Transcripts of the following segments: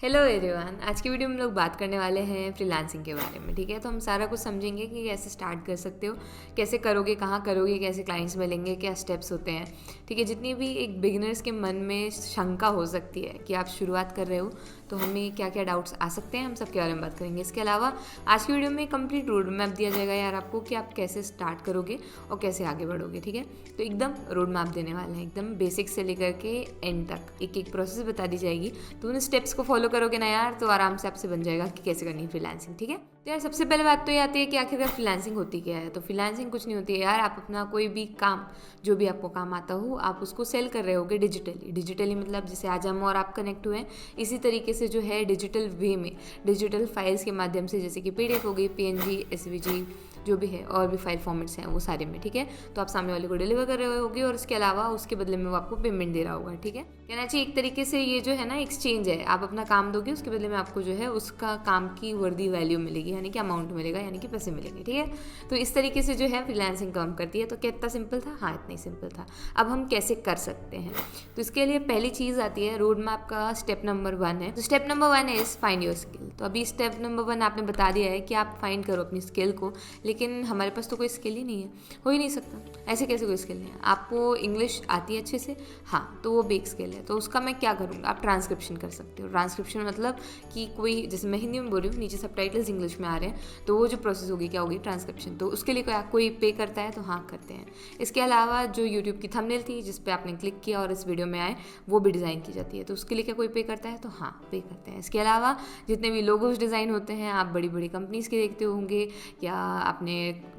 Hello everyone, आज की video में हम लोग बात करने वाले हैं फ्रीलांसिंग के बारे में। ठीक है, तो हम सारा कुछ समझेंगे कि कैसे स्टार्ट कर सकते हो, कैसे करोगे, कहाँ करोगे, कैसे क्लाइंट्स मिलेंगे, क्या स्टेप्स होते हैं। ठीक है, जितनी भी एक बिगिनर्स के मन में शंका हो सकती है कि आप शुरुआत कर रहे हो तो हमें क्या क्या डाउट्स आ सकते हैं, हम सब के बारे में बात करेंगे। इसके अलावा आज की वीडियो में कंप्लीट रोड मैप दिया जाएगा यार आपको कि आप कैसे स्टार्ट करोगे और कैसे आगे बढ़ोगे। ठीक है, तो एकदम रोड मैप देने वाले हैं, एकदम बेसिक से लेकर के एंड तक एक एक प्रोसेस बता दी जाएगी। तो उन स्टेप्स को फॉलो करोगे ना यार तो आराम से आपसे बन जाएगा कि कैसे करनी है फ्रीलांसिंग। ठीक है, तो यार सबसे पहले बात तो ये आती है कि आखिरकार फ्रीलांसिंग होती क्या है। तो फ्रीलांसिंग कुछ नहीं होती है यार, आप अपना कोई भी काम, जो भी आपको काम आता हो, आप उसको सेल कर रहे होगे डिजिटली मतलब जैसे आज हम और आप कनेक्ट हुए हैं इसी तरीके से जो है डिजिटल वे में, डिजिटल फाइल्स के माध्यम से, जैसे कि पीडीएफ हो गई, पीएनजी, एसवीजी, जो भी है और भी फाइल फॉर्मेट्स हैं वो सारे में। ठीक है, तो आप सामने वाले को डिलीवर कर रहे होगे और उसके अलावा उसके बदले में वो आपको पेमेंट दे रहा होगा। ठीक है, कहना चाहिए एक तरीके से ये जो है ना एक्सचेंज है, आप अपना काम दोगे उसके बदले में आपको जो है उसका काम की वर्दी वैल्यू मिलेगी, यानी कि अमाउंट मिलेगा, यानी कि पैसे मिलेंगे। ठीक है, तो इस तरीके से जो है फ्रीलांसिंग काम करती है। तो क्या इतना सिंपल था? हाँ, इतना ही सिंपल था। अब हम कैसे कर सकते हैं, तो इसके लिए पहली चीज़ आती है रोड मैप का स्टेप नंबर 1 है। तो step number 1 is find your skill. तो अभी स्टेप नंबर 1 आपने बता दिया है कि आप फाइंड करो अपनी स्किल को, लेकिन हमारे पास तो कोई स्किल ही नहीं है, हो ही नहीं सकता। ऐसे कैसे कोई स्किल नहीं है? आपको इंग्लिश आती है अच्छे से, हाँ, तो वो भी एक स्किल है। तो उसका मैं क्या करूँगा? आप ट्रांसक्रिप्शन कर सकते हो। ट्रांसक्रिप्शन मतलब कि कोई, जैसे मैं हिंदी में बोल रही हूँ, नीचे सबटाइटल्स इंग्लिश में आ रहे हैं, तो वो जो प्रोसेस होगी क्या होगी? ट्रांसक्रिप्शन। तो उसके लिए कोई पे करता है? तो हाँ, करते हैं। इसके अलावा जो यूट्यूब की थंबनेल थी जिस पे आपने क्लिक किया और इस वीडियो में आए, वो भी डिज़ाइन की जाती है, तो उसके लिए क्या कोई पे करता है? तो हाँ, पे करते हैं। इसके अलावा जितने भी लोगोज डिज़ाइन होते हैं, आप बड़ी बड़ी कंपनीज़ के देखते होंगे, या आपने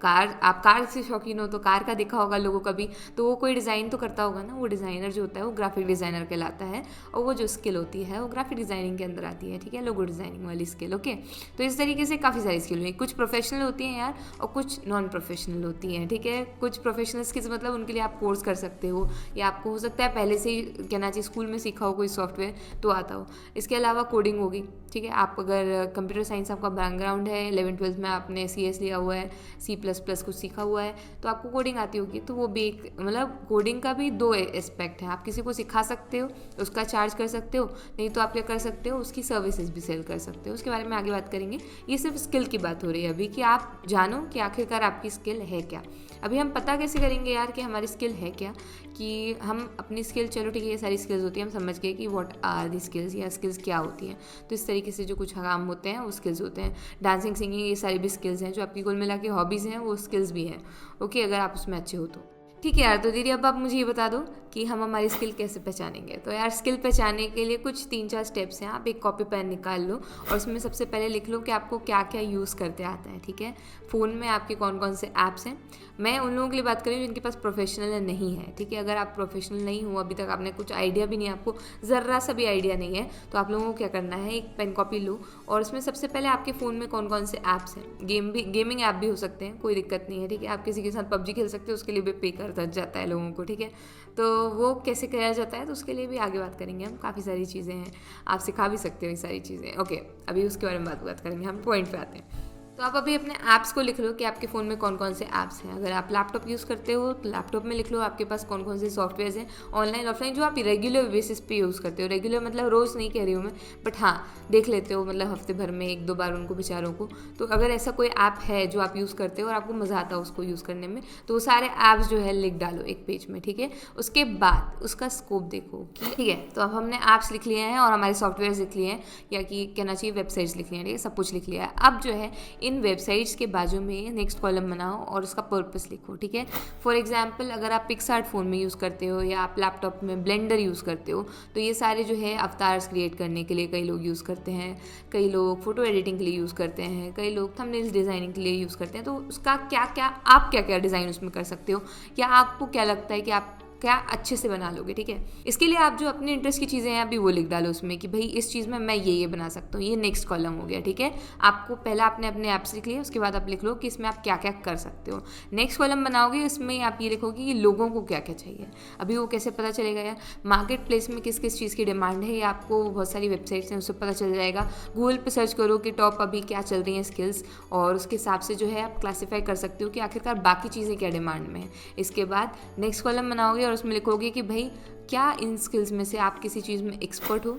आप कार से शौकीन हो तो कार का देखा होगा लोगों का भी, तो वो कोई डिज़ाइन तो करता होगा ना। वो डिज़ाइनर जो होता है वो ग्राफिक डिज़ाइनर कहलाता है, और वो जो स्किल होती है वो ग्राफिक डिज़ाइनिंग के अंदर आती है। ठीक है, लोगो डिज़ाइनिंग वाली स्किल। ओके, तो इस तरीके से काफ़ी सारी स्किल हुई, कुछ प्रोफेशनल होती हैं यार और कुछ नॉन प्रोफेशनल होती हैं। ठीक है, कुछ प्रोफेशनल स्किल्स मतलब उनके लिए आप कोर्स कर सकते हो, या आपको हो सकता है पहले से ही कहना चाहिए स्कूल में सीखा हो कोई सॉफ्टवेयर तो आता हो। इसके अलावा कोडिंग होगी। ठीक है, आप अगर कंप्यूटर साइंस आपका बैकग्राउंड है, 11वीं-12वीं में आपने CS लिया हुआ है, C++ कुछ सीखा हुआ है, तो आपको कोडिंग आती होगी, तो वो भी एक मतलब कोडिंग का भी 2 एस्पेक्ट है। आप किसी को सिखा सकते हो, उसका चार्ज कर सकते हो, नहीं तो आप क्या कर सकते हो, उसकी सर्विसेज भी सेल कर सकते हो। उसके बारे में आगे बात करेंगे। ये सिर्फ स्किल की बात हो रही है अभी, कि आप जानो कि आखिरकार आपकी स्किल है क्या। अभी हम पता कैसे करेंगे यार कि हमारी स्किल है क्या, कि हम अपनी स्किल, चलो ठीक है ये सारी स्किल्स होती हैं, हम समझ गए कि व्हाट आर दी स्किल्स, या स्किल्स क्या होती हैं। तो इस तरीके से जो कुछ काम होते हैं वो स्किल्स होते हैं। डांसिंग, सिंगिंग, ये सारी भी स्किल्स हैं, जो आपकी कुल मिला के हॉबीज़ हैं वो स्किल्स भी हैं। ओके, अगर आप उसमें अच्छे हो तो ठीक है यार। तो दीदी अब आप मुझे ये बता दो कि हम हमारी स्किल कैसे पहचानेंगे। तो यार स्किल पहचानने के लिए कुछ 3-4 स्टेप्स हैं। आप एक कॉपी पेन निकाल लो और उसमें सबसे पहले लिख लो कि आपको क्या क्या यूज़ करते आता है। ठीक है, फ़ोन में आपके कौन कौन से ऐप्स हैं। मैं उन लोगों के लिए बात कर रही हूँ जिनके पास प्रोफेशनल नहीं है। ठीक है, अगर आप प्रोफेशनल नहीं हो, अभी तक आपने कुछ आइडिया भी नहीं है, आपको ज़रा सा भी आइडिया नहीं है, तो आप लोगों को क्या करना है, एक पेन कॉपी लो और उसमें सबसे पहले आपके फ़ोन में कौन कौन से ऐप्स हैं। गेमिंग ऐप भी हो सकते हैं, कोई दिक्कत नहीं है। ठीक है, आप किसी के साथ PUBG खेल सकते हो, उसके लिए भी पे कर जाता है लोगों को। ठीक है, तो वो कैसे किया जाता है तो उसके लिए भी आगे बात करेंगे हम। काफ़ी सारी चीज़ें हैं, आप सिखा भी सकते हो ये सारी चीज़ें। ओके, अभी उसके बारे में बात करेंगे, हम पॉइंट पे आते हैं। तो आप अभी अपने ऐप्स को लिख लो कि आपके फ़ोन में कौन कौन से ऐप्स हैं। अगर आप लैपटॉप यूज़ करते हो तो लैपटॉप में लिख लो आपके पास कौन कौन से सॉफ्टवेयर्स हैं, ऑनलाइन ऑफलाइन, जो आप रेगुलर बेसिस पे यूज़ करते हो। रेगुलर मतलब रोज़ नहीं कह रही हूँ मैं, बट हाँ देख लेते हो, मतलब हफ्ते भर में 1-2 बार उनको बेचारों को। तो अगर ऐसा कोई ऐप है जो आप यूज़ करते हो और आपको मज़ा आता है उसको यूज़ करने में, तो वो सारे ऐप्स जो है लिख डालो एक पेज में। ठीक है, उसके बाद उसका स्कोप देखो कि ठीक है, तो अब हमने ऐप्स लिख लिए हैं और हमारे सॉफ्टवेयर लिख लिए हैं, या कि कहना चाहिए वेबसाइट्स लिख लिए हैं। ठीक है, सब कुछ लिख लिया है। अब जो है इन वेबसाइट्स के बाजू में नेक्स्ट कॉलम बनाओ और उसका पर्पस लिखो। ठीक है, फॉर एग्जांपल अगर आप पिक्सआर्ट फ़ोन में यूज़ करते हो या आप लैपटॉप में ब्लेंडर यूज़ करते हो, तो ये सारे जो है अवतार्स क्रिएट करने के लिए कई लोग यूज़ करते हैं, कई लोग फोटो एडिटिंग के लिए यूज़ करते हैं, कई लोग थंबनेल्स डिज़ाइनिंग के लिए यूज़ करते हैं। तो उसका आप क्या क्या डिज़ाइन उसमें कर सकते हो, या आपको क्या लगता है कि आप क्या अच्छे से बना लोगे। ठीक है, इसके लिए आप जो अपने इंटरेस्ट की चीज़ें हैं अभी वो लिख डालो उसमें, कि भाई इस चीज़ में मैं ये बना सकता हूँ। ये नेक्स्ट कॉलम हो गया। ठीक है, आपको पहला आपने अपने ऐप्स लिख लिया, उसके बाद आप लिख लो कि इसमें आप क्या क्या कर सकते हो। नेक्स्ट कॉलम बनाओगे, इसमें आप ये लिखोगे कि लोगों को क्या क्या चाहिए। अभी वो कैसे पता चलेगा यार, मार्केट प्लेस में किस किस चीज़ की डिमांड है, ये आपको बहुत सारी वेबसाइट्स हैं उससे पता चल जाएगा। गूगल पर सर्च करो कि टॉप अभी क्या चल रही हैं स्किल्स, और उसके हिसाब से जो है आप क्लासीफाई कर सकते हो कि आखिरकार बाकी चीज़ें क्या डिमांड में है। इसके बाद नेक्स्ट कॉलम बनाओगे और उसमें लिखोगे कि भाई क्या इन स्किल्स में से आप किसी चीज़ में एक्सपर्ट हो।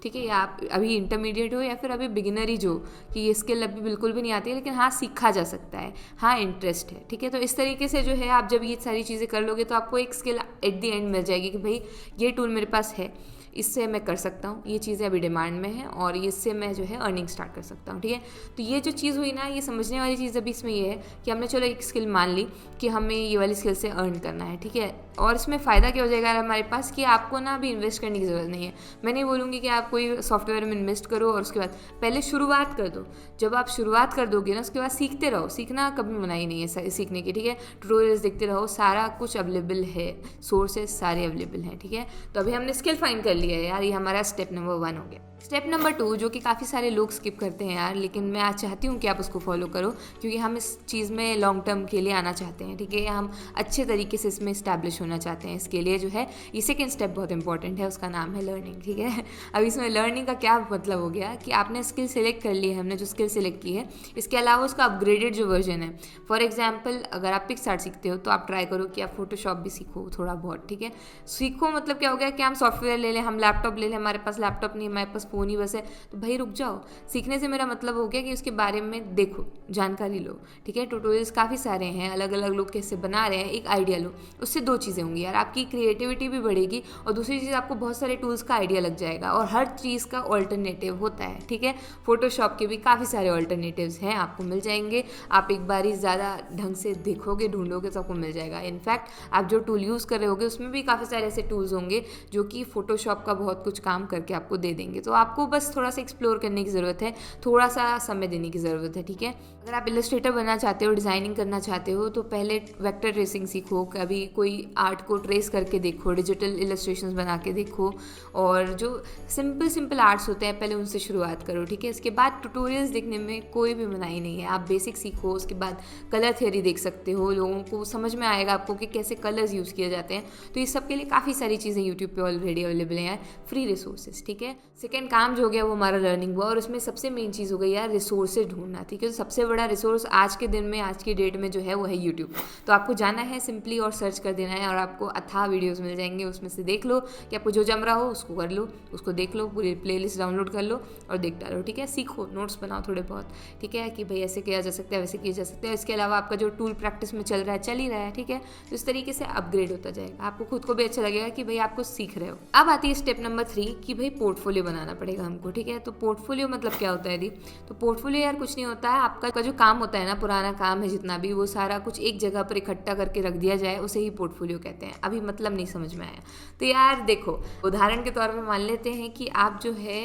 ठीक है, या आप अभी इंटरमीडिएट हो या फिर अभी बिगिनर ही जो कि ये स्किल अभी बिल्कुल भी नहीं आती है, लेकिन हाँ सीखा जा सकता है, हाँ इंटरेस्ट है, ठीक है। तो इस तरीके से जो है आप जब ये सारी चीज़ें कर लोगे तो आपको एक स्किल एट द एंड मिल जाएगी कि भाई ये टूल मेरे पास है, इससे मैं कर सकता हूँ, ये चीज़ें अभी डिमांड में है और इससे मैं जो है अर्निंग स्टार्ट कर सकता हूँ, ठीक है। तो ये जो चीज़ हुई ना, ये समझने वाली चीज़ अभी इसमें ये है कि हमने चलो एक स्किल मान ली कि हमें ये वाली स्किल से अर्न करना है, ठीक है। और इसमें फ़ायदा क्या हो जाएगा हमारे पास कि आपको ना अभी इन्वेस्ट करने की ज़रूरत नहीं है। मैं नहीं बोलूँगी कि आप कोई सॉफ्टवेयर में इन्वेस्ट करो और उसके बाद पहले शुरुआत कर दो। जब आप शुरुआत कर दोगे ना, उसके बाद सीखते रहो, सीखना कभी मना ही नहीं है सीखने की, ठीक है। ट्यूटोरियल्स देखते रहो, सारा कुछ अवेलेबल है, सोर्सेज सारे अवेलेबल हैं, ठीक है। तो अभी हमने स्किल फाइंड कर लिया है यार, ये हमारा स्टेप नंबर 1 हो गया। स्टेप नंबर 2 जो कि काफ़ी सारे लोग स्किप करते हैं यार, लेकिन मैं आज चाहती हूँ कि आप उसको फॉलो करो, क्योंकि हम इस चीज़ में लॉन्ग टर्म के लिए आना चाहते हैं, ठीक है। हम अच्छे तरीके से इसमें इस्टेब्लिश होना चाहते हैं। इसके लिए जो है ये सेकेंड स्टेप बहुत इंपॉर्टेंट है, उसका नाम है लर्निंग, ठीक है। अब इसमें लर्निंग का क्या मतलब हो गया कि आपने स्किल सेलेक्ट कर ली है, हमने जो स्किल सेलेक्ट की है, इसके अलावा उसका अपग्रेडेड जो वर्जन है। फॉर एग्जाम्पल अगर आप पिक्सआर्ट सीखते हो तो आप ट्राई करो कि आप फोटोशॉप भी सीखो थोड़ा बहुत, ठीक है। सीखो मतलब क्या हो गया कि हम सॉफ्टवेयर ले लें, हम लैपटॉप ले लें, हमारे पास लैपटॉप नहीं है, हमारे पास फ़ोन ही बस है, तो भाई रुक जाओ। सीखने से मेरा मतलब हो गया कि उसके बारे में देखो, जानकारी लो, ठीक है। ट्यूटोरियल्स काफ़ी सारे हैं, अलग अलग लोग कैसे बना रहे हैं, एक आइडिया लो। उससे 2 चीज़ें होंगी यार, आपकी क्रिएटिविटी भी बढ़ेगी और दूसरी चीज़ आपको बहुत सारे टूल्स का आइडिया लग जाएगा और हर चीज़ का ऑल्टरनेटिव होता है, ठीक है। फोटोशॉप के भी काफ़ी सारे ऑल्टरनेटिव्स हैं, आपको मिल जाएंगे। आप एक बार ही ज़्यादा ढंग से देखोगे, ढूंढोगे तो आपको मिल जाएगा। इनफैक्ट आप जो टूल यूज़ कर रहे होगे उसमें भी काफ़ी सारे ऐसे टूल्स होंगे जो कि फोटोशॉप का बहुत कुछ काम करके आपको दे देंगे। तो आपको बस थोड़ा सा एक्सप्लोर करने की ज़रूरत है, थोड़ा सा समय देने की ज़रूरत है, ठीक है। अगर आप इलस्ट्रेटर बनना चाहते हो, डिज़ाइनिंग करना चाहते हो, तो पहले वेक्टर ट्रेसिंग सीखो, कभी कोई आर्ट को ट्रेस करके देखो, डिजिटल इलस्ट्रेशंस बना के देखो, और जो सिंपल आर्ट्स होते हैं पहले उनसे शुरुआत करो, ठीक है। इसके बाद ट्यूटोरियल्स देखने में कोई भी मनाही नहीं है, आप बेसिक सीखो, उसके बाद कलर थ्योरी देख सकते हो, लोगों को समझ में आएगा आपको कि कैसे कलर्स यूज़ किए जाते हैं। तो इस सब के लिए काफ़ी सारी चीज़ें यूट्यूब पे ऑलरेडी अवेलेबल हैं यार, फ्री रिसोर्सेज, ठीक है। सेकेंड काम जो हो गया वो हमारा लर्निंग हुआ, और उसमें सबसे मेन चीज़ हो गई यार रिसोर्सेज ढूंढना, ठीक है। तो सबसे बड़ा रिसोर्स आज के दिन में, आज की डेट में जो है वो है यूट्यूब। तो आपको जाना है सिंपली और सर्च कर देना है और आपको अथाह वीडियोस मिल जाएंगे, उसमें से देख लो कि आपको जो जम रहा हो उसको कर लो, उसको देख लो, पूरी प्लेलिस्ट डाउनलोड कर लो और देख डालो, ठीक है। सीखो, नोट्स बनाओ थोड़े बहुत, ठीक है, कि भाई ऐसे किया जा सकता है, वैसे किया जा सकता है। इसके अलावा आपका जो टूल प्रैक्टिस में चल रहा है, चल ही रहा है, ठीक है। तो इस तरीके से अपग्रेड होता जाएगा, आपको खुद को भी अच्छा लगेगा कि भाई आप कुछ सीख रहे हो। अब आती है स्टेप नंबर 3 कि भाई पोर्टफोलियो बनाना पड़ेगा हमको, ठीक है। तो पोर्टफोलियो मतलब क्या होता है दी? तो पोर्टफोलियो यार कुछ नहीं होता है, आपका जो काम होता है ना, पुराना काम है जितना भी, वो सारा कुछ एक जगह पर इकट्ठा करके रख दिया जाए, उसे ही पोर्टफोलियो कहते हैं। अभी मतलब नहीं समझ में आया तो यार देखो, उदाहरण के तौर पे मान लेते हैं कि आप जो है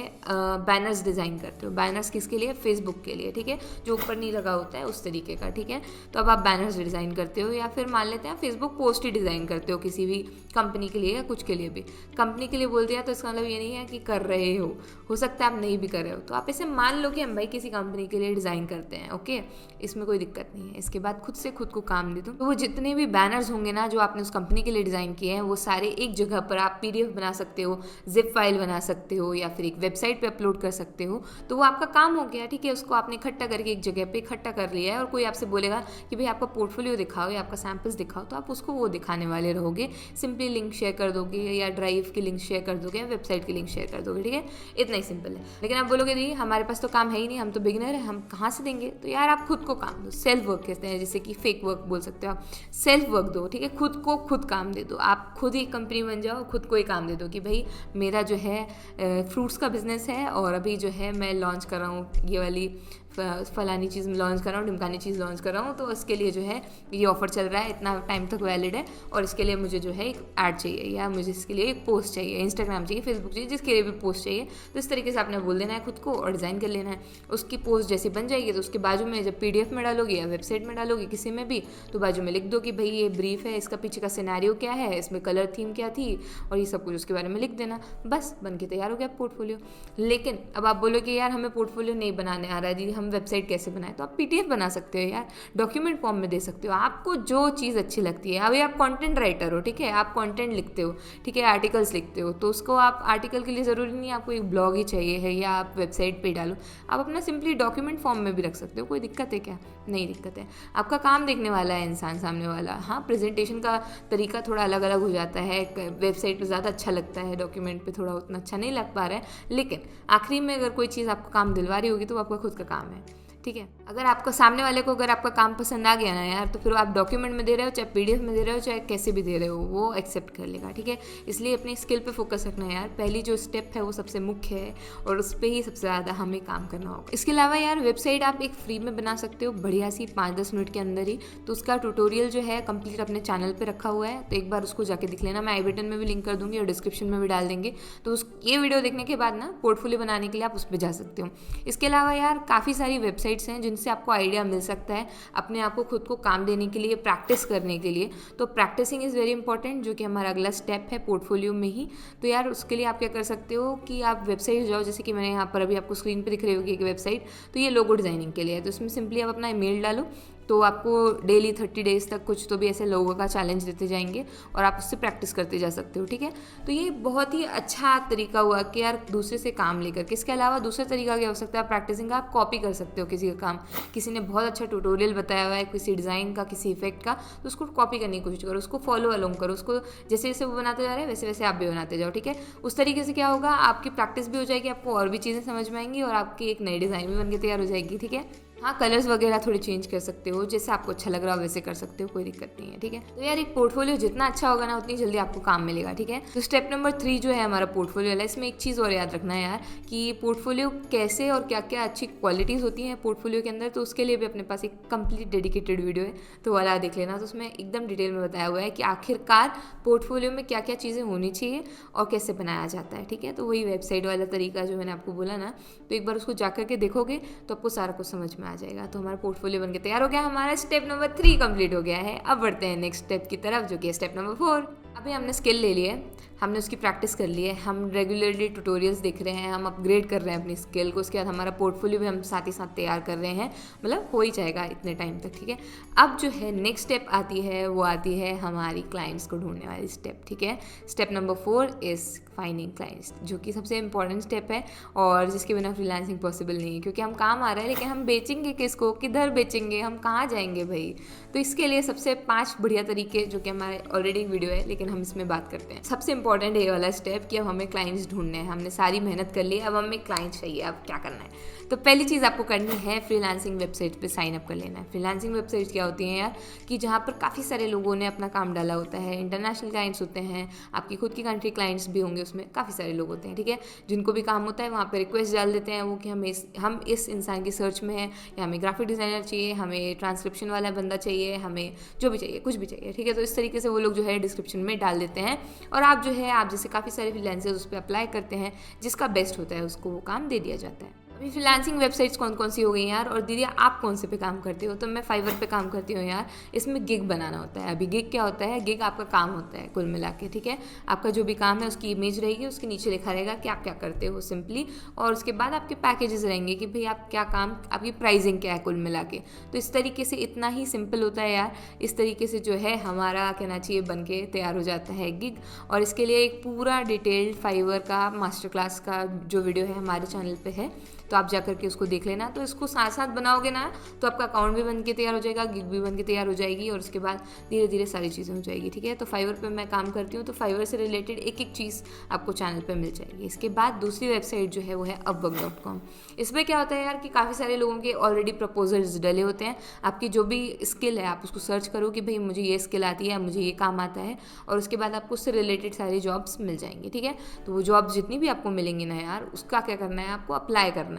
बैनर्स डिज़ाइन करते हो। बैनर्स किसके लिए? फेसबुक के लिए, ठीक है, जो ऊपर नहीं लगा होता है उस तरीके का, ठीक है। तो अब आप बैनर्स डिज़ाइन करते हो, या फिर मान लेते हैं फेसबुक पोस्ट ही डिज़ाइन करते हो किसी भी कंपनी के लिए या कुछ के लिए भी। कंपनी के लिए बोल दिया तो इसका मतलब ये नहीं है कि कर रहे हो सकता है आप नहीं भी कर रहे हो। तो आप इसे मान लो कि हम भाई किसी कंपनी के लिए डिज़ाइन करते हैं, ओके, इसमें कोई दिक्कत नहीं है। इसके बाद खुद से खुद को काम दे दो, तो वो जितने भी बैनर्स होंगे ना जो आपने उस कंपनी के लिए डिज़ाइन किए हैं, वो सारे एक जगह पर आप PDF बना सकते हो, जिप फाइल बना सकते हो, या फिर एक वेबसाइट पे अपलोड कर सकते हो। तो वो आपका काम हो गया, ठीक है। उसको आपने इकट्ठा करके एक जगह पे इकट्ठा कर लिया है, और कोई आपसे बोलेगा कि भाई आपका पोर्टफोलियो दिखाओ या आपका सैम्पल्स दिखाओ, तो आप उसको वो दिखाने वाले रहोगे। सिंपली लिंक शेयर कर दोगे, या ड्राइव की लिंक शेयर कर दोगे, या वेबसाइट की लिंक शेयर कर दोगे, ठीक है। इतना ही सिंपल है। लेकिन आप बोलोगे दी हमारे पास तो काम है ही नहीं, हम तो बिगिनर है, हम कहाँ से देंगे? तो यार आप खुद को काम दो, सेल्फ वर्क कहते हैं, जैसे कि फेक वर्क बोल सकते हो आप। सेल्फ वर्क दो, ठीक है, खुद को खुद काम दे दो। आप खुद ही कंपनी बन जाओ, खुद को ही काम दे दो कि भाई मेरा जो है फ्रूट्स का बिजनेस है, और अभी जो है मैं लॉन्च कर रहा हूँ ये वाली फलानी चीज़ लॉन्च कर रहा हूँ, ढिमकानी चीज़ लॉन्च कर रहा हूँ, तो इसके लिए जो है ये ऑफर चल रहा है, इतना टाइम तक वैलिड है, और इसके लिए मुझे जो है एक ऐड चाहिए, या मुझे इसके लिए एक पोस्ट चाहिए, इंस्टाग्राम चाहिए, फेसबुक चाहिए, जिसके लिए भी पोस्ट चाहिए। तो इस तरीके से आपने बोल देना है खुद को और डिज़ाइन कर लेना है। उसकी पोस्ट जैसी बन जाएगी तो उसके बाजू में जब PDF में डालोगे या वेबसाइट में डालोगे किसी में भी, तो बाजू में लिख दो कि भाई ये ब्रीफ है, इसका पीछे का सिनेरियो क्या है, इसमें कलर थीम क्या थी, और ये सब कुछ उसके बारे में लिख देना, बस बन के तैयार हो गया पोर्टफोलियो। लेकिन अब आप बोलो कि यार हमें पोर्टफोलियो नहीं बनाने आ रहा है दीदी, हम हम वेबसाइट कैसे बनाएं, तो आप PDF बना सकते हो यार, डॉक्यूमेंट फॉर्म में दे सकते हो, आपको जो चीज़ अच्छी लगती है। अभी आप कंटेंट राइटर हो, ठीक है, आप कंटेंट लिखते हो, ठीक है, आर्टिकल्स लिखते हो, तो उसको आप आर्टिकल के लिए ज़रूरी नहीं आपको एक ब्लॉग ही चाहिए है या आप वेबसाइट पे डालो, आप अपना सिंपली डॉक्यूमेंट फॉर्म में भी रख सकते हो। कोई दिक्कत है क्या? नहीं दिक्कत है। आपका काम देखने वाला है इंसान सामने वाला। हाँ, प्रेजेंटेशन का तरीका थोड़ा अलग अलग हो जाता है, वेबसाइट पे ज़्यादा अच्छा लगता है, डॉक्यूमेंट पे थोड़ा उतना अच्छा नहीं लग पा रहा है, लेकिन आखिरी में अगर कोई चीज़ आपको काम दिलवा रही होगी तो वो आपका खुद का काम है, ठीक है। अगर आपको सामने वाले को अगर आपका काम पसंद आ गया ना यार, तो फिर आप डॉक्यूमेंट में दे रहे हो, चाहे PDF में दे रहे हो, चाहे कैसे भी दे रहे हो, वो एक्सेप्ट कर लेगा, ठीक है। इसलिए अपनी स्किल पे फोकस रखना है यार। पहली जो स्टेप है वो सबसे मुख्य है और उस पर ही सबसे ज़्यादा हमें काम करना होगा। इसके अलावा यार वेबसाइट आप एक फ्री में बना सकते हो बढ़िया सी 5-10 मिनट के अंदर ही, तो उसका ट्यूटोरियल जो है कंप्लीट अपने चैनल पर रखा हुआ है, तो एक बार उसको जाके दिख लेना। मैं आई बटन में भी लिंक कर दूंगी और डिस्क्रिप्शन में भी डाल देंगे, तो ये वीडियो देखने के बाद ना पोर्टफोलियो बनाने के लिए आप उस पर जा सकते हो। इसके अलावा यार काफ़ी सारी वेबसाइट्स हैं जिनसे आपको आइडिया मिल सकता है अपने आप को खुद को काम देने के लिए, प्रैक्टिस करने के लिए। तो प्रैक्टिसिंग इज़ वेरी इंपॉर्टेंट, जो कि हमारा अगला स्टेप है पोर्टफोलियो में ही। तो यार उसके लिए आप क्या कर सकते हो कि आप वेबसाइट जाओ, जैसे कि मैंने यहाँ पर अभी आपको स्क्रीन पे दिख रही होगी एक वेबसाइट, तो ये लोगो डिज़ाइनिंग के लिए है। तो इसमें सिंपली आप अपना ईमेल डालो, तो आपको डेली 30 डेज तक कुछ तो भी ऐसे लोगों का चैलेंज देते जाएंगे और आप उससे प्रैक्टिस करते जा सकते हो, ठीक है। तो ये बहुत ही अच्छा तरीका हुआ कि यार दूसरे से काम लेकर के। इसके अलावा दूसरा तरीका क्या हो सकता है प्रैक्टिसिंग का, आप कॉपी कर सकते हो किसी का काम। किसी ने बहुत अच्छा ट्यूटोरियल बताया हुआ है किसी डिज़ाइन का, किसी इफेक्ट का, तो उसको कॉपी करने की कोशिश करो, उसको फॉलो अलोंग करो, उसको जैसे जैसे वो बनाते जा रहे हैं वैसे वैसे आप भी बनाते जाओ, ठीक है। उस तरीके से क्या होगा, आपकी प्रैक्टिस भी हो जाएगी, आपको और भी चीज़ें समझ में आएंगी और आपकी एक नई डिज़ाइन भी बन के तैयार हो जाएगी, ठीक है। हाँ, कलर्स वगैरह थोड़े चेंज कर सकते हो, जैसे आपको अच्छा लग रहा हो वैसे कर सकते हो, कोई दिक्कत नहीं है, ठीक है। तो यार एक पोर्टफोलियो जितना अच्छा होगा ना उतनी जल्दी आपको काम मिलेगा, ठीक है। तो स्टेप नंबर 3 जो है हमारा पोर्टफोलियो वाला, इसमें एक चीज़ और याद रखना है यार कि पोर्टफोलियो कैसे और क्या क्या अच्छी क्वालिटीज़ होती हैं पोर्टफोलियो के अंदर, तो उसके लिए भी अपने पास एक कंप्लीट डेडिकेटेड वीडियो है, तो वाला देख लेना। तो उसमें एकदम डिटेल में बताया हुआ है कि आखिरकार पोर्टफोलियो में क्या क्या चीज़ें होनी चाहिए और कैसे बनाया जाता है, ठीक है। तो वही वेबसाइट वाला तरीका जो मैंने आपको बोला ना, तो एक बार उसको जाकर के देखोगे तो आपको सारा कुछ समझ में आ जाएगा। तो हमारा पोर्टफोलियो बनके तैयार हो गया, हमारा स्टेप नंबर 3 कंप्लीट हो गया है। अब बढ़ते हैं नेक्स्ट स्टेप की तरफ, जो कि है स्टेप नंबर 4। अभी हमने स्किल ले ली है, हमने उसकी प्रैक्टिस कर ली है, हम रेगुलरली ट्यूटोरियल्स देख रहे हैं, हम अपग्रेड कर रहे हैं अपनी स्किल को। उसके बाद हमारा पोर्टफोलियो भी हम साथ ही साथ तैयार कर रहे हैं, मतलब हो ही जाएगा इतने टाइम तक, ठीक है। अब जो है नेक्स्ट स्टेप आती है वो आती है हमारी क्लाइंट्स को ढूंढने वाली स्टेप, ठीक है। Step number 4 is finding clients, जो कि सबसे इंपॉर्टेंट स्टेप है और जिसके बिना फ्रीलांसिंग पॉसिबल नहीं है, क्योंकि हम काम आ रहा है लेकिन हम बेचेंगे किसको, किधर बेचेंगे, हम कहाँ जाएंगे भाई। तो इसके लिए सबसे 5 बढ़िया तरीके, जो कि हमारे ऑलरेडी वीडियो है लेकिन हम इसमें बात करते हैं। सबसे इंपॉर्टेंट है ये वाला स्टेप कि अब हमें क्लाइंट्स ढूंढने हैं। हमने सारी मेहनत कर ली, अब हमें क्लाइंट चाहिए, अब क्या करना है। तो पहली चीज़ आपको करनी है फ्रीलांसिंग वेबसाइट पे साइन अप कर लेना है। फ्रीलांसिंग वेबसाइट क्या होती हैं यार, कि जहाँ पर काफ़ी सारे लोगों ने अपना काम डाला होता है, इंटरनेशनल क्लाइंट्स होते हैं, आपकी खुद की कंट्री क्लाइंट्स भी होंगे, उसमें काफ़ी सारे लोग होते हैं, ठीक है। जिनको भी काम होता है वहाँ पर रिक्वेस्ट डाल देते हैं वो कि हम इस इंसान की सर्च में हैं, या हमें ग्राफिक डिज़ाइनर चाहिए, हमें ट्रांसक्रिप्शन वाला बंदा चाहिए, हमें जो भी चाहिए, कुछ भी चाहिए, ठीक है। तो इस तरीके से वो लोग जो है डिस्क्रिप्शन में डाल देते हैं और आप जो है, आप जैसे काफ़ी सारे फ्रीलांसर्स उस पर अप्लाई करते हैं, जिसका बेस्ट होता है उसको वो काम दे दिया जाता है। अभी फ्रीलांसिंग वेबसाइट्स कौन कौन सी हो गई यार, और दीदी आप कौन से पे काम करते हो। तो मैं फाइवर पे काम करती हूँ यार। इसमें गिग बनाना होता है। अभी गिग क्या होता है, गिग आपका काम होता है कुल मिला के, ठीक है। आपका जो भी काम है उसकी इमेज रहेगी, उसके नीचे लिखा रहेगा कि आप क्या करते हो सिंपली, और उसके बाद आपके पैकेजेस रहेंगे कि भाई आप क्या काम, आपकी प्राइसिंग क्या है कुल मिला के। तो इस तरीके से इतना ही सिंपल होता है यार। इस तरीके से जो है हमारा कहना चाहिए बन के तैयार हो जाता है गिग। और इसके लिए एक पूरा डिटेल्ड फाइवर का मास्टर क्लास का जो वीडियो है हमारे चैनल पे है, तो आप जाकर के उसको देख लेना। तो इसको साथ साथ बनाओगे ना तो आपका अकाउंट भी बन के तैयार हो जाएगा, गिग भी बन के तैयार हो जाएगी, और उसके बाद धीरे धीरे सारी चीज़ें हो जाएगी, ठीक है। तो फाइवर पे मैं काम करती हूँ, तो फाइवर से रिलेटेड एक एक चीज़ आपको चैनल पे मिल जाएगी। इसके बाद दूसरी वेबसाइट जो है वो है upwork.com। इसमें क्या होता है यार कि काफ़ी सारे लोगों के ऑलरेडी प्रपोजल्स डले होते हैं। आपकी जो भी स्किल है आप उसको सर्च करो कि भाई मुझे ये स्किल आती है, मुझे ये काम आता है, और उसके बाद आपको उससे रिलेटेड सारी जॉब्स मिल जाएंगी, ठीक है। तो वो जॉब्स जितनी भी आपको मिलेंगी ना यार, उसका क्या करना है, आपको अप्लाई करना है।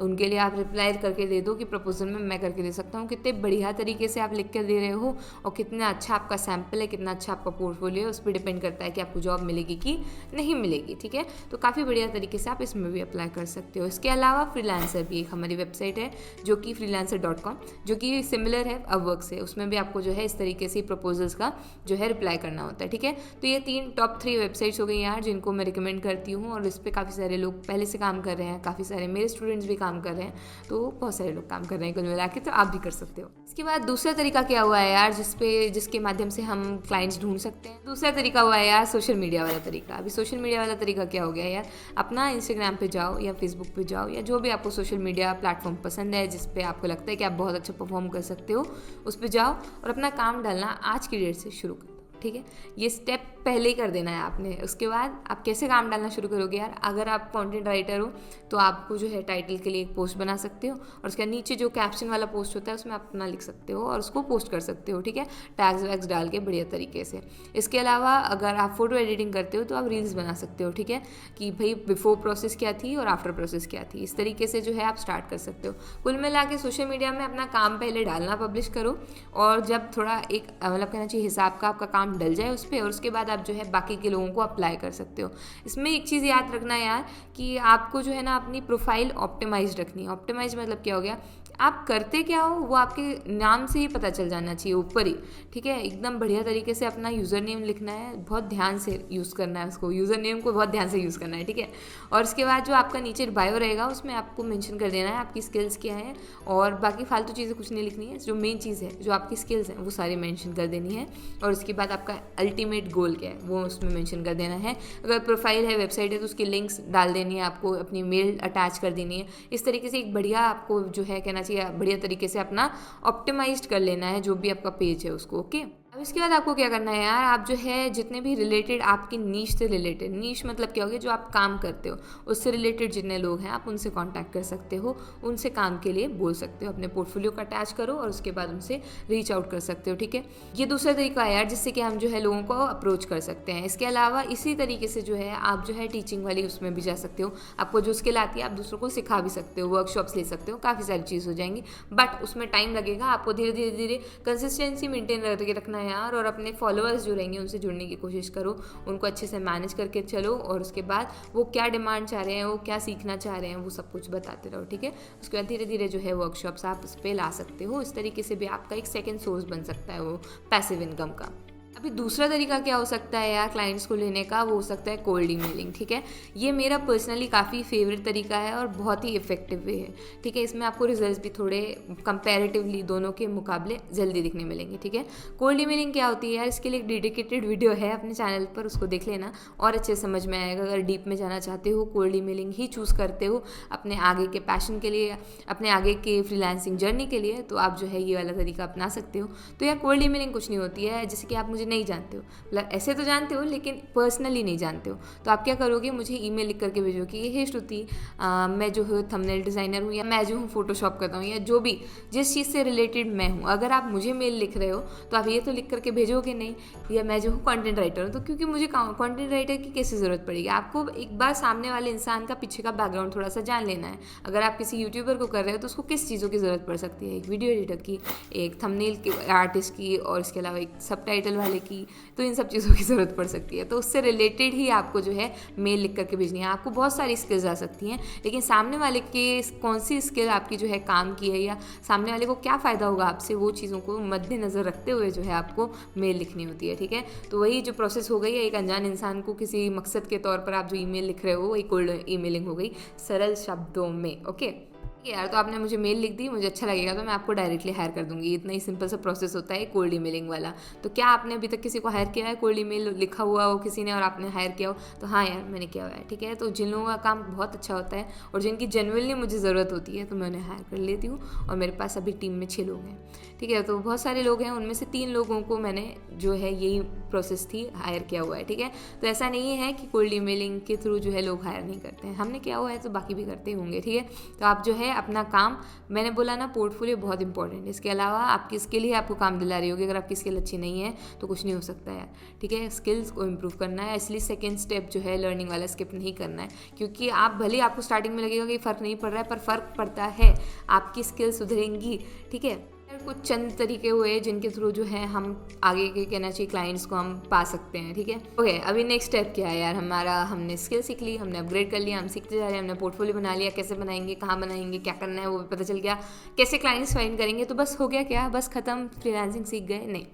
उनके लिए आप रिप्लाई करके दे दो कि प्रपोजल में मैं करके दे सकता हूँ। कितने बढ़िया तरीके से आप लिख कर दे रहे हो और कितना अच्छा आपका सैम्पल है, कितना अच्छा आपका पोर्टफोलियो है, उस पर डिपेंड करता है कि आपको जॉब मिलेगी कि नहीं मिलेगी, ठीक है। तो काफ़ी बढ़िया तरीके से आप इसमें भी अप्लाई कर सकते हो। इसके अलावा फ्रीलांसर भी एक हमारी वेबसाइट है जो कि freelancer.com, जो कि सिमिलर है अपवर्क से। उसमें भी आपको जो है इस तरीके से प्रपोजल्स का जो है रिप्लाई करना होता है, ठीक है। तो ये 3 टॉप 3 वेबसाइट्स हो गई यार जिनको मैं रिकमेंड करती हूँ, और इस पर काफ़ी सारे लोग पहले से काम कर रहे हैं, काफ़ी सारे मेरे स्टूडेंट्स भी काम कर रहे हैं, तो बहुत सारे लोग काम कर रहे हैं कुल मिला के, तो आप भी कर सकते हो। इसके बाद दूसरा तरीका क्या हुआ है यार, जिसके माध्यम से हम क्लाइंट्स ढूंढ सकते हैं। दूसरा तरीका हुआ है यार सोशल मीडिया वाला तरीका। अभी सोशल मीडिया वाला तरीका क्या हो गया यार, अपना इंस्टाग्राम पे जाओ या फेसबुक पे जाओ या जो भी आपको सोशल मीडिया प्लेटफॉर्म पसंद है, जिस पे आपको लगता है कि आप बहुत अच्छा परफॉर्म कर सकते हो, उस पर जाओ और अपना काम डालना आज की डेट से शुरू करो। ठीक है, ये स्टेप पहले ही कर देना है आपने। उसके बाद आप कैसे काम डालना शुरू करोगे यार, अगर आप कंटेंट राइटर हो तो आपको जो है टाइटल के लिए एक पोस्ट बना सकते हो और उसके नीचे जो कैप्शन वाला पोस्ट होता है उसमें आप अपना लिख सकते हो और उसको पोस्ट कर सकते हो। ठीक है, टैग्स वैग्स डाल के बढ़िया तरीके से। इसके अलावा अगर आप फोटो एडिटिंग करते हो तो आप रील्स बना सकते हो। ठीक है, कि भाई बिफोर प्रोसेस क्या थी और आफ्टर प्रोसेस क्या थी, इस तरीके से जो है आप स्टार्ट कर सकते हो। कुल मिला के सोशल मीडिया में अपना काम पहले डालना, पब्लिश करो, और जब थोड़ा एक मतलब कहना चाहिए हिसाब का आपका काम डल जाए उस पर, और उसके बाद आप जो है बाकी के लोगों को अप्लाई कर सकते हो। इसमें एक चीज़ याद रखना यार कि आपको जो है ना अपनी प्रोफाइल ऑप्टिमाइज रखनी है। ऑप्टिमाइज मतलब क्या हो गया, आप करते क्या हो वो आपके नाम से ही पता चल जाना चाहिए ऊपर ही। ठीक है, एकदम बढ़िया तरीके से अपना यूज़र नेम लिखना है, बहुत ध्यान से यूज़ करना है उसको, यूज़र नेम को बहुत ध्यान से यूज़ करना है। ठीक है, और उसके बाद जो आपका नीचे बायो रहेगा उसमें आपको मेंशन कर देना है आपकी स्किल्स क्या है, और बाकी फालतू चीज़ें कुछ नहीं लिखनी है। जो मेन चीज़ है, जो आपकी स्किल्स हैं, वो सारी मेंशन कर देनी है, और उसके बाद आपका अल्टीमेट गोल क्या है वो उसमें मेंशन कर देना है। अगर प्रोफाइल है, वेबसाइट है, तो उसकी लिंक्स डाल देनी है आपको, अपनी मेल अटैच कर देनी है। इस तरीके से एक बढ़िया आपको जो है कहना चाहिए बढ़िया तरीके से अपना ऑप्टिमाइज्ड कर लेना है जो भी आपका पेज है उसको। ओके, अब इसके बाद आपको क्या करना है यार, आप जो है जितने भी रिलेटेड आपकी नीश से रिलेटेड, नीश मतलब क्या हो गया, जो आप काम करते हो उससे रिलेटेड जितने लोग हैं आप उनसे कांटेक्ट कर सकते हो, उनसे काम के लिए बोल सकते हो, अपने पोर्टफोलियो का अटैच करो और उसके बाद उनसे रीच आउट कर सकते हो। ठीक है, ये दूसरा तरीका है यार जिससे कि हम जो है लोगों को अप्रोच कर सकते हैं। इसके अलावा इसी तरीके से जो है आप जो है टीचिंग वाली उसमें भी जा सकते हो। आपको जो स्किल आती है आप दूसरों को सिखा भी सकते हो, वर्कशॉप्स ले सकते हो, काफ़ी सारी चीज़ हो जाएंगी, बट उसमें टाइम लगेगा। आपको धीरे धीरे धीरे कंसिस्टेंसी मेंटेन करके रखना है यार, और अपने फॉलोअर्स जो रहेंगे उनसे जुड़ने की कोशिश करो, उनको अच्छे से मैनेज करके चलो, और उसके बाद वो क्या डिमांड चाह रहे हैं, वो क्या सीखना चाह रहे हैं, वो सब कुछ बताते रहो। ठीक है, उसके बाद धीरे धीरे जो है वर्कशॉप्स आप उस पर ला सकते हो। इस तरीके से भी आपका एक सेकेंड सोर्स बन सकता है वो पैसिव इनकम का। अभी दूसरा तरीका क्या हो सकता है यार क्लाइंट्स को लेने का, वो हो सकता है कोल्ड ईमेलिंग। ठीक है, ये मेरा पर्सनली काफ़ी फेवरेट तरीका है और बहुत ही इफेक्टिव वे है। ठीक है, इसमें आपको रिजल्ट्स भी थोड़े कंपैरेटिवली दोनों के मुकाबले जल्दी दिखने मिलेंगे। ठीक है, कोल्ड ईमेलिंग क्या होती है यार, इसके लिए एक डेडिकेटेड वीडियो है अपने चैनल पर, उसको देख लेना और अच्छे समझ में आएगा। अगर डीप में जाना चाहते हो, कोल्ड ईमेलिंग ही चूज़ करते हो अपने आगे के पैशन के लिए, अपने आगे के फ्रीलांसिंग जर्नी के लिए, तो आप जो है ये वाला तरीका अपना सकते हो। तो यार कोल्ड ईमेलिंग कुछ नहीं होती है, जैसे कि आप मुझे नहीं जानते हो, मतलब ऐसे तो जानते हो लेकिन पर्सनली नहीं जानते हो, तो आप क्या करोगे, मुझे ईमेल लिख करके भेजो कि हे श्रुति, मैं जो है थंबनेल डिज़ाइनर हूँ, या मैं जो हूँ फोटोशॉप करता हूँ, या जो भी जिस चीज़ से रिलेटेड मैं हूँ। अगर आप मुझे मेल लिख रहे हो तो आप ये तो लिख करके भेजोगे नहीं, या मैं जो हूँ कंटेंट राइटर हूँ, तो क्योंकि मुझे कंटेंट राइटर की कैसे ज़रूरत पड़ेगी, आपको एक बार सामने वाले इंसान का पीछे का बैकग्राउंड थोड़ा सा जान लेना है। अगर आप किसी यूट्यूबर को कर रहे हो तो उसको किस चीज़ों की ज़रूरत पड़ सकती है, एक वीडियो एडिटर की, एक थंबनेल की आर्टिस्ट की, और इसके अलावा एक सबटाइटल वाले की, तो इन सब चीज़ों की ज़रूरत पड़ सकती है। तो उससे रिलेटेड ही आपको जो है मेल लिख करके भेजनी है। आपको बहुत सारी स्किल्स आ सकती हैं, लेकिन सामने वाले के कौन सी स्किल आपकी जो है काम की है, या सामने वाले को क्या फ़ायदा होगा आपसे, वो चीज़ों को मद्देनज़र रखते हुए जो है आपको मेल लिखनी होती है। ठीक है, तो वही जो प्रोसेस हो गई है, एक अनजान इंसान को किसी मकसद के तौर पर आप जो ईमेल लिख रहे हो, वही कोल्ड ईमेलिंग हो गई सरल शब्दों में। ओके यार, तो आपने मुझे मेल लिख दी, मुझे अच्छा लगेगा तो मैं आपको डायरेक्टली हायर कर दूंगी। इतना ही सिंपल सा प्रोसेस होता है कोल्ड ईमेलिंग वाला। तो क्या आपने अभी तक किसी को हायर किया है, कोल्ड ईमेल लिखा हुआ हो किसी ने और आपने हायर किया हो? तो हाँ यार, मैंने किया हुआ है। ठीक है, तो जिन लोगों का काम बहुत अच्छा होता है और जिनकी जेन्युइनली मुझे ज़रूरत होती है, तो मैं उन्हें हायर कर लेती हूँ। और मेरे पास अभी टीम में 6 लोग हैं। ठीक है, तो बहुत सारे लोग हैं, उनमें से 3 लोगों को मैंने जो है यही प्रोसेस थी हायर किया हुआ है। ठीक है, तो ऐसा नहीं है कि कोल्ड ईमेलिंग के थ्रू जो है लोग हायर नहीं करते हैं, हमने किया हुआ है तो बाकी भी करते होंगे। ठीक है, तो आप जो है अपना काम, मैंने बोला ना पोर्टफोलियो बहुत इंपॉर्टेंट है, इसके अलावा आपकी स्किल ही आपको काम दिला रही होगी। अगर आपकी स्किल अच्छी नहीं है तो कुछ नहीं हो सकता यार। ठीक है, स्किल्स को इम्प्रूव करना है, इसलिए सेकेंड स्टेप जो है लर्निंग वाला स्किप नहीं करना है, क्योंकि आप भले आपको स्टार्टिंग में लगेगा कि फ़र्क नहीं पड़ रहा है, पर फ़र्क पड़ता है, आपकी स्किल सुधरेंगी। ठीक है, कुछ चंद तरीके हुए जिनके थ्रू जो है हम आगे के कहना चाहिए क्लाइंट्स को हम पा सकते हैं। ठीक है, ओके, अभी नेक्स्ट स्टेप क्या है यार, हमने स्किल सीख ली, हमने अपग्रेड कर लिया, हम सीखते जा रहे हैं, हमने पोर्टफोलियो बना लिया, कैसे बनाएंगे, कहाँ बनाएंगे, क्या करना है वो भी पता चल गया, कैसे क्लाइंट्स फाइंड करेंगे, तो बस हो गया क्या, बस ख़त्म, फ्रीलांसिंग सीख गए? नहीं,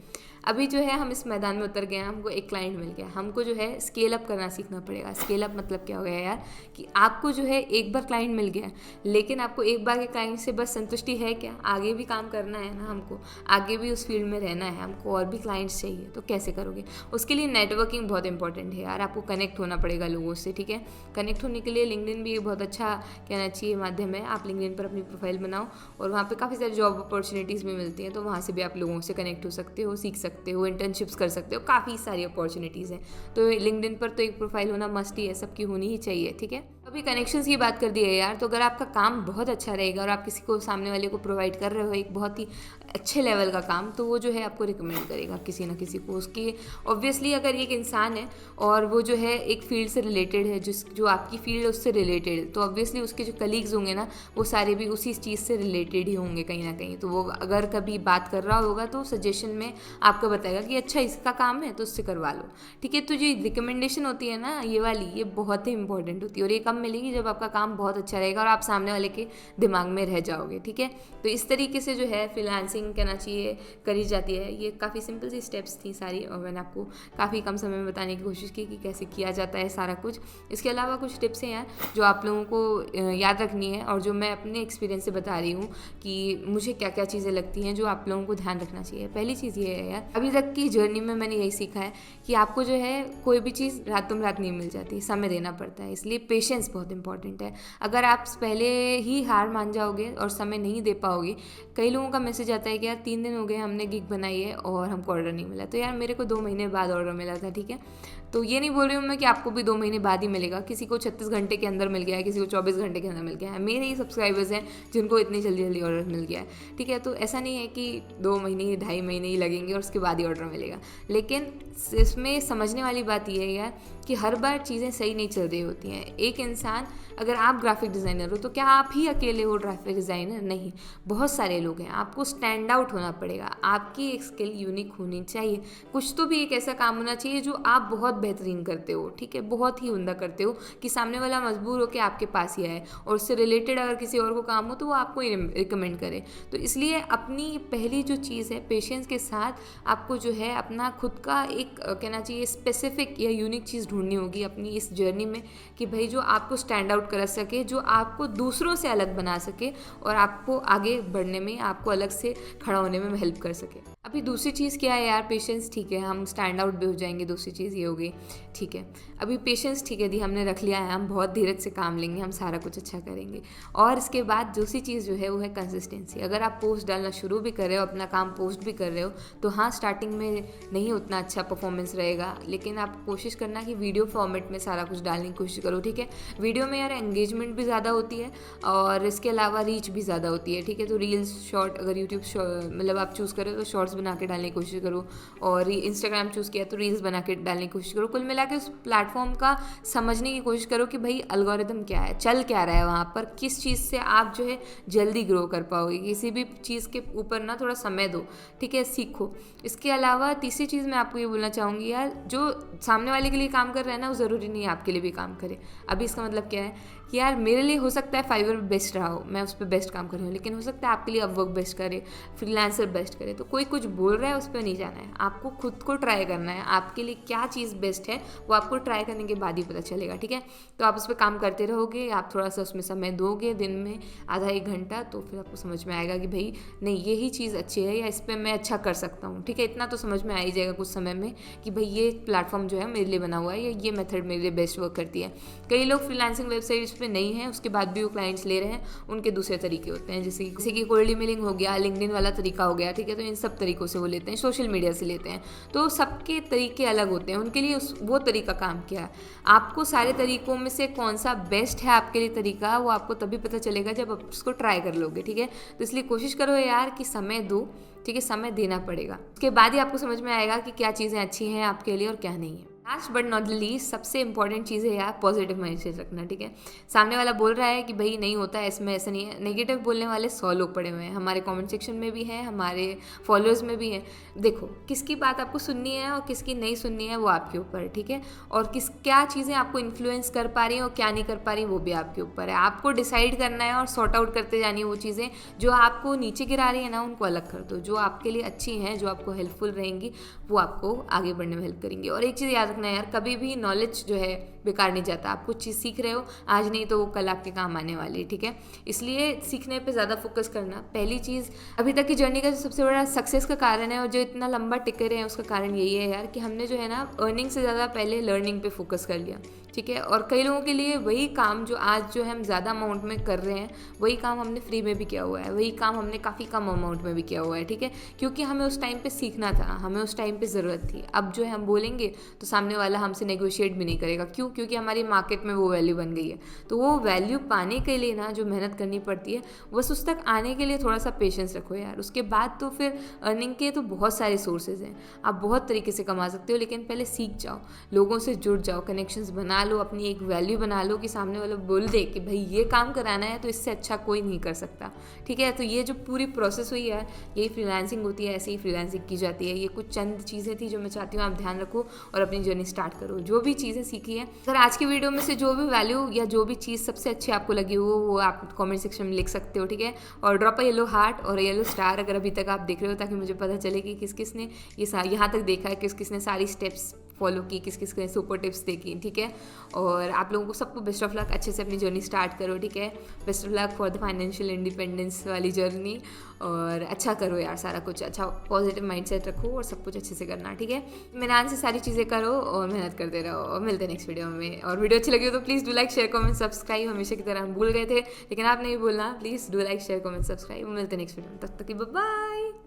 अभी जो है हम इस मैदान में उतर गए हैं, हमको एक क्लाइंट मिल गया, हमको जो है स्केल अप करना सीखना पड़ेगा। स्केल अप मतलब क्या हो गया यार, कि आपको जो है एक बार क्लाइंट मिल गया, लेकिन आपको एक बार के क्लाइंट से बस संतुष्टि है क्या? आगे भी काम करना है ना हमको, आगे भी उस फील्ड में रहना है हमको, और भी क्लाइंट्स चाहिए। तो कैसे करोगे? उसके लिए नेटवर्किंग बहुत इंपॉर्टेंट है यार, आपको कनेक्ट होना पड़ेगा लोगों से, ठीक है। कनेक्ट होने के लिए लिंक्डइन भी बहुत अच्छा कहना चाहिए माध्यम है। आप लिंक्डइन पर अपनी प्रोफाइल बनाओ और वहाँ पे काफ़ी सारी जॉब अपॉर्चुनिटीज़ भी मिलती हैं, तो वहाँ से भी आप लोगों से कनेक्ट हो सकते हो, सीख सकते हो, इंटर्नशिप्स कर सकते हो, काफ़ी सारी अपॉर्चुनिटीज़ हैं। तो लिंक्डइन पर तो एक प्रोफाइल होना मस्ट ही है, सबकी होनी ही चाहिए, ठीक है। अभी कनेक्शंस की बात कर दी है यार, तो अगर आपका काम बहुत अच्छा रहेगा और आप किसी को सामने वाले को प्रोवाइड कर रहे हो एक बहुत ही अच्छे लेवल का काम, तो वो जो है आपको रिकमेंड करेगा किसी ना किसी को। उसकी ऑब्वियसली अगर एक इंसान है और वो जो है एक फील्ड से रिलेटेड है, जो आपकी फील्ड है उससे रिलेटेड है, तो ऑब्वियसली उसके जो कलीग्स होंगे ना, वो सारे भी उसी चीज़ से रिलेटेड ही होंगे कहीं ना कहीं। तो वो अगर कभी बात कर रहा होगा तो सजेशन में आपको बताएगा कि अच्छा इसका काम है तो उससे करवा लो, ठीक है। तो जो रिकमेंडेशन होती है ना ये वाली, ये बहुत ही इंपॉर्टेंट होती है, और ये कब मिलेगी? जब आपका काम बहुत अच्छा रहेगा और आप सामने वाले के दिमाग में रह जाओगे, ठीक है। तो इस तरीके से जो है फ्रीलांसिंग कहना चाहिए करी जाती है। ये काफ़ी सिंपल सी स्टेप्स थी सारी, और मैंने आपको काफ़ी कम समय में बताने की कोशिश की कि कैसे किया जाता है सारा कुछ। इसके अलावा कुछ टिप्स हैं यार जो आप लोगों को याद रखनी है, और जो मैं अपने एक्सपीरियंस से बता रही हूँ कि मुझे क्या क्या चीज़ें लगती हैं जो आप लोगों को ध्यान रखना चाहिए। पहली चीज़ ये है यार, अभी तक की जर्नी में मैंने यही सीखा है कि आपको जो है कोई भी चीज़ रातों रात नहीं मिल जाती, समय देना पड़ता है। इसलिए पेशेंस बहुत इंपॉर्टेंट है। अगर आप पहले ही हार मान जाओगे और समय नहीं दे पाओगे, कई लोगों का मैसेज आता है कि यार 3 दिन हो गए हमने गिग बनाई है और हमको ऑर्डर नहीं मिला। तो यार मेरे को 2 महीने बाद ऑर्डर मिला था, ठीक है। तो ये नहीं बोल रही हूँ मैं कि आपको भी 2 महीने बाद ही मिलेगा, किसी को 36 घंटे के अंदर मिल गया है, किसी को 24 घंटे के अंदर मिल गया है। मेरे ही सब्सक्राइबर्स हैं जिनको इतनी जल्दी जल्दी ऑर्डर मिल गया है, ठीक है। तो ऐसा नहीं है कि 2 महीने 2.5 महीने ही लगेंगे और उसके बाद ही ऑर्डर मिलेगा। लेकिन इसमें समझने वाली बात यह है यार कि हर बार चीज़ें सही नहीं चल रही होती हैं। एक इंसान, अगर आप ग्राफिक डिज़ाइनर हो तो क्या आप ही अकेले हो ग्राफिक डिज़ाइनर? नहीं, बहुत सारे लोग हैं। आपको स्टैंड आउट होना पड़ेगा, आपकी एक स्किल यूनिक होनी चाहिए। कुछ तो भी एक ऐसा काम होना चाहिए जो आप बहुत बेहतरीन करते हो, ठीक है, बहुत ही उम्दा करते हो, कि सामने वाला मजबूर हो कि आपके पास ही आए, और उससे रिलेटेड अगर किसी और को काम हो तो वो आपको ही रिकमेंड करे। तो इसलिए अपनी पहली जो चीज़ है, पेशेंस के साथ आपको जो है अपना खुद का एक कहना चाहिए स्पेसिफिक या यूनिक चीज़ ढूंढनी होगी अपनी इस जर्नी में, कि भाई जो आपको स्टैंड आउट कर सके, जो आपको दूसरों से अलग बना सके और आपको आगे बढ़ने में, आपको अलग से खड़ा होने में हेल्प कर सके। अभी दूसरी चीज़ क्या है यार, पेशेंस, ठीक है, हम स्टैंड आउट भी हो जाएंगे, दूसरी चीज़ ये होगी, ठीक है। अभी पेशेंस ठीक है दी, हमने रख लिया है, हम बहुत धीरज से काम लेंगे, हम सारा कुछ अच्छा करेंगे। और इसके बाद दूसरी चीज़ जो है वो है कंसिस्टेंसी। अगर आप पोस्ट डालना शुरू भी कर रहे हो, अपना काम पोस्ट भी कर रहे हो, तो हाँ स्टार्टिंग में नहीं उतना अच्छा परफॉर्मेंस रहेगा, लेकिन आप कोशिश करना कि वीडियो फॉर्मेट में सारा कुछ डालने की कोशिश करो, ठीक है। वीडियो में यार एंगेजमेंट भी ज़्यादा होती है और इसके अलावा रीच भी ज़्यादा होती है, ठीक है। तो रील्स, शॉर्ट, अगर यूट्यूब मतलब आप चूज़ करो तो शॉर्ट्स बना के डालने की कोशिश करो, और इंस्टाग्राम चूज़ किया तो रील्स बना के डालने की कोशिश करो। कुल मिला के उस प्लेटफॉर्म का समझने की कोशिश करो कि भाई एल्गोरिदम क्या है, चल क्या रहा है वहाँ पर, किस चीज़ से आप जो है जल्दी ग्रो कर पाओगे। किसी भी चीज़ के ऊपर ना थोड़ा समय दो, ठीक है, सीखो। इसके अलावा तीसरी चीज़ मैं आपको ये बोलना चाहूँगी यार, जो सामने वाले के लिए काम कर रहा है ना, वो ज़रूरी नहीं है आपके लिए भी काम करे। अभी इसका मतलब क्या है कि यार मेरे लिए हो सकता है फाइवर बेस्ट रहा हो, मैं उस पर बेस्ट काम कर रही हूँ, लेकिन हो सकता है आपके लिए अपवर्क बेस्ट करे, फ्रीलांसर बेस्ट करे। तो कोई कुछ बोल रहा है उस पर नहीं जाना है, आपको खुद को ट्राई करना है, आपके लिए क्या चीज़ बेस्ट है वो आपको ट्राई करने के बाद ही पता चलेगा, ठीक है। तो आप उस पर काम करते रहोगे, आप थोड़ा सा उसमें समय दोगे, दिन में आधा 1 घंटा, तो फिर आपको समझ में आएगा कि भाई नहीं यही चीज़ अच्छी है, या इस पर मैं अच्छा कर सकता हूँ, ठीक है। इतना तो समझ में आ ही जाएगा कुछ समय में कि भाई ये प्लेटफॉर्म जो है मेरे लिए बना हुआ है, या ये मेथड मेरे लिए बेस्ट वर्क करती है। कई लोग फ्रीलांसिंग वेबसाइट्स पे नहीं है, उसके बाद भी वो क्लाइंट्स ले रहे हैं, उनके दूसरे तरीके होते हैं, जैसे कि कोल्ड ईमेलिंग हो गया, लिंक्डइन वाला तरीका हो गया, ठीक है। तो इन सब तरीकों से वो लेते हैं, सोशल मीडिया से लेते हैं, तो सबके तरीके अलग होते हैं, उनके लिए वो तरीका काम किया है। आपको सारे तरीकों में से कौन सा बेस्ट है आपके लिए तरीका, वो आपको तभी पता चलेगा जब आप उसको ट्राई कर लोगे, ठीक है। तो इसलिए कोशिश करो यार कि समय दो, ठीक है, समय देना पड़ेगा, उसके बाद ही आपको समझ में आएगा कि क्या चीज़ें अच्छी हैं आपके लिए और क्या नहीं है। Last but not the least सबसे इंपॉर्टेंट चीज़ है यार पॉजिटिव माइंडसेट रखना, ठीक है। सामने वाला बोल रहा है कि भाई नहीं होता है, इसमें ऐसा नहीं है, नेगेटिव बोलने वाले 100 लोग पड़े हुए हैं, हमारे कमेंट सेक्शन में भी हैं, हमारे फॉलोअर्स में भी हैं। देखो किसकी बात आपको सुननी है और किसकी नहीं सुननी है वो आपके ऊपर है, ठीक है। और क्या चीज़ें आपको इन्फ्लुएंस कर पा रही हैं और क्या नहीं कर पा रही वो भी आपके ऊपर है। आपको डिसाइड करना है और सॉर्ट आउट करते जानी है वो चीज़ें जो आपको नीचे गिरा रही है ना, उनको अलग कर दो। जो आपके लिए अच्छी हैं, जो आपको हेल्पफुल रहेंगी, वो आपको आगे बढ़ने में हेल्प करेंगी। और एक चीज़ याद रखना यार, कभी भी नॉलेज जो है बेकार नहीं जाता। आप कुछ चीज़ सीख रहे हो आज नहीं तो वो कल आपके काम आने वाली है, ठीक है। इसलिए सीखने पे ज़्यादा फोकस करना पहली चीज़। अभी तक की जर्नी का जो सबसे बड़ा सक्सेस का कारण है और जो इतना लंबा टिके रहे हैं उसका कारण यही है यार कि हमने जो है ना अर्निंग से ज़्यादा पहले लर्निंग पे फोकस कर लिया, ठीक है। और कई लोगों के लिए वही काम जो आज जो हम ज़्यादा अमाउंट में कर रहे हैं वही काम हमने फ्री में भी किया हुआ है, वही काम हमने काफ़ी कम अमाउंट में भी किया हुआ है, ठीक है। क्योंकि हमें उस टाइम पे सीखना था, हमें उस टाइम पे ज़रूरत थी। अब जो है हम बोलेंगे तो सामने वाला हमसे नेगोशिएट भी नहीं करेगा। क्यों? क्योंकि हमारी मार्केट में वो वैल्यू बन गई है। तो वो वैल्यू पाने के लिए ना जो मेहनत करनी पड़ती है, बस उस तक आने के लिए थोड़ा सा पेशेंस रखो यार। उसके बाद तो फिर अर्निंग के तो बहुत सारे सोर्सेज हैं, आप बहुत तरीके से कमा सकते हो। लेकिन पहले सीख जाओ, लोगों से जुड़ जाओ, कनेक्शंस बना लो, अपनी एक वैल्यू बना लो कि सामने वाला बोल दे कि भाई ये काम कराना है तो इससे अच्छा कोई नहीं कर सकता, ठीक है। तो ये जो पूरी प्रोसेस हुई है यही फ्रीलांसिंग होती है, ऐसे ही फ्रीलांसिंग की जाती है। ये कुछ चंद चीज़ें थी जो मैं चाहती हूँ आप ध्यान रखो और अपनी जर्नी स्टार्ट करो। जो भी चीज़ें सीखी है, अगर आज की वीडियो में से जो भी वैल्यू या जो भी चीज़ सबसे अच्छी आपको लगी हो वो आप कमेंट सेक्शन में लिख सकते हो, ठीक है। और ड्रॉप अ येलो हार्ट और येलो स्टार अगर अभी तक आप देख रहे हो, ताकि मुझे पता चले कि किस किस ने ये यहाँ तक देखा है, किस किस ने सारी स्टेप्स फॉलो की, किस किस ने सुपर टिप्स देखी, ठीक है। और आप लोगों को सबको बेस्ट ऑफ लक, अच्छे से अपनी जर्नी स्टार्ट करो, ठीक है। Best of luck for the financial independence वाली जर्नी। और अच्छा करो यार, सारा कुछ अच्छा, पॉजिटिव माइंडसेट रखो और सब कुछ अच्छे से करना, ठीक है। मेहनत से सारी चीज़ें करो और मेहनत करते रहो और मिलते हैं नेक्स्ट वीडियो में। और वीडियो अच्छी लगी हो तो please do like share comment subscribe. हमेशा की तरह हम भूल गए थे लेकिन आप नहीं भूलना, please do like share comment subscribe. मिलते हैं नेक्स्ट वीडियो में, तब तक की बाय बाय।